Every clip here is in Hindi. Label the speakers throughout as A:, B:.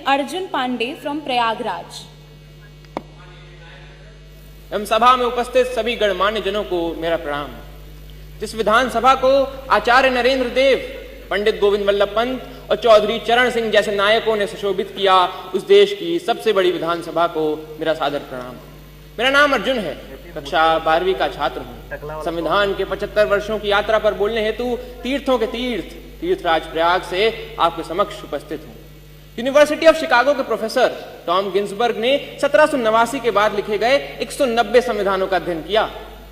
A: अर्जुन पांडे फ्रॉम प्रयागराज।
B: एवं सभा में उपस्थित सभी गणमान्य जनों को मेरा प्रणाम। जिस विधानसभा को आचार्य नरेंद्र देव, पंडित गोविंद वल्लभ पंत और चौधरी चरण सिंह जैसे नायकों ने सुशोभित किया, उस देश की सबसे बड़ी विधानसभा को मेरा सादर प्रणाम। मेरा नाम अर्जुन है, कक्षा 12वीं का छात्र हूँ। संविधान के 75 वर्षों की यात्रा पर बोलने हेतु तीर्थों के तीर्थराज प्रयाग से आपके समक्ष उपस्थित हूँ। यूनिवर्सिटी ऑफ शिकागो के प्रोफेसर टॉम गिन्सबर्ग ने 1789 के बाद लिखे गए 190 संविधानों का अध्ययन किया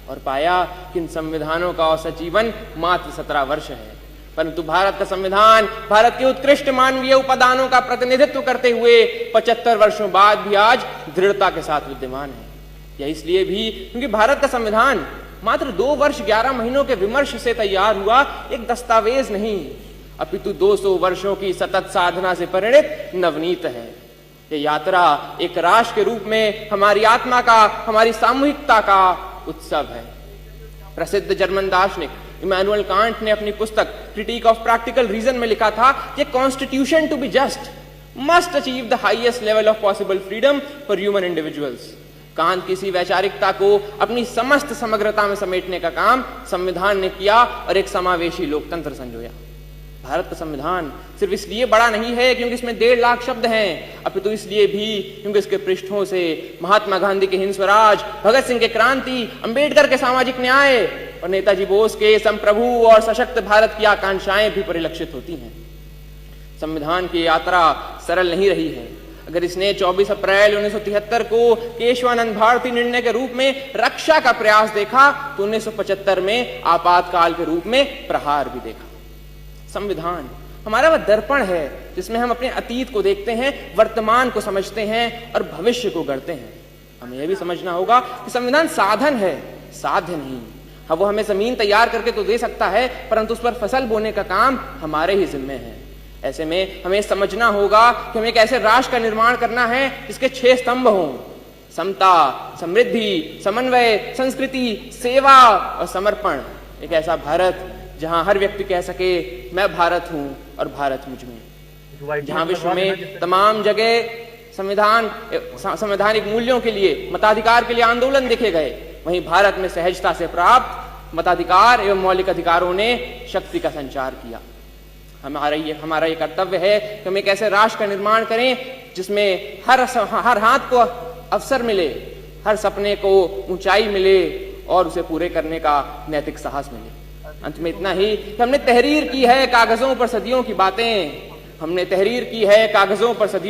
B: और पाया कि इन संविधानों का औसत जीवन मात्र 17 वर्ष है। परंतु भारत का संविधान भारत के उत्कृष्ट मानवीय उपादानों का प्रतिनिधित्व करते हुए 75 वर्षों बाद भी आज दृढ़ता के साथ विद्यमान है। यह इसलिए भी क्योंकि भारत का संविधान मात्र 2 वर्ष 11 महीनों के विमर्श से तैयार हुआ एक दस्तावेज नहीं, अपितु 200 वर्षों की सतत साधना से परिणित नवनीत है। ये यात्रा एक राष्ट्र के रूप में हमारी आत्मा का, हमारी सामूहिकता का उत्सव है। प्रसिद्ध जर्मन दार्शनिक इमैनुअल कांट ने अपनी पुस्तक क्रिटिक ऑफ प्रैक्टिकल रीजन में लिखा था कि constitution to be just must achieve the highest level of possible freedom for human individuals. Kant की इसी वैचारिकता को अपनी समस्त समग्रता में समेटने का काम संविधान ने किया और एक समावेशी लोकतंत्र संजोया। भारत का संविधान सिर्फ इसलिए बड़ा नहीं है क्योंकि इसमें 1.5 लाख शब्द हैं, अपितु इसलिए भी क्योंकि इसके पृष्ठों से महात्मा गांधी के हिंद स्वराज, भगत सिंह के क्रांति, अंबेडकर के सामाजिक न्याय और नेताजी बोस के संप्रभु और सशक्त भारत की आकांक्षाएं भी परिलक्षित होती हैं। संविधान की यात्रा सरल नहीं रही है। अगर इसने 24 अप्रैल 1973 को केशवानंद भारती निर्णय के रूप में रक्षा का प्रयास देखा, तो 1975 में आपातकाल के रूप में प्रहार भी देखा। संविधान हमारा वह दर्पण है जिसमें हम अपने अतीत को देखते हैं, वर्तमान को समझते हैं और भविष्य को गढ़ते हैं। हमें यह भी समझना होगा कि संविधान साधन है, साध्य नहीं। हाँ, वो हमें जमीन तैयार करके तो दे सकता है, परंतु उस पर फसल बोने का काम हमारे ही जिम्मे है। ऐसे में हमें समझना होगा कि हमें एक ऐसे राष्ट्र का निर्माण करना है जिसके 6 स्तंभ हों: समता, समृद्धि, समन्वय, संस्कृति, सेवा और समर्पण। एक ऐसा भारत जहां हर व्यक्ति कह सके मैं भारत हूं और भारत मुझ में। जहां विश्व में तमाम जगह संवैधानिक मूल्यों के लिए, मताधिकार के लिए आंदोलन देखे गए, वहीं भारत में सहजता से प्राप्त मताधिकार एवं मौलिक अधिकारों ने शक्ति का संचार किया। हमारा ये कर्तव्य है कि हम एक ऐसे राष्ट्र का निर्माण करें जिसमें हर हाथ को अवसर मिले, हर सपने को ऊंचाई मिले और उसे पूरे करने का नैतिक साहस मिले। अंत में इतना ही कि हमने तहरीर की है कागजों पर सदियों की बातें, हमने तहरीर की है कागजों पर सदियों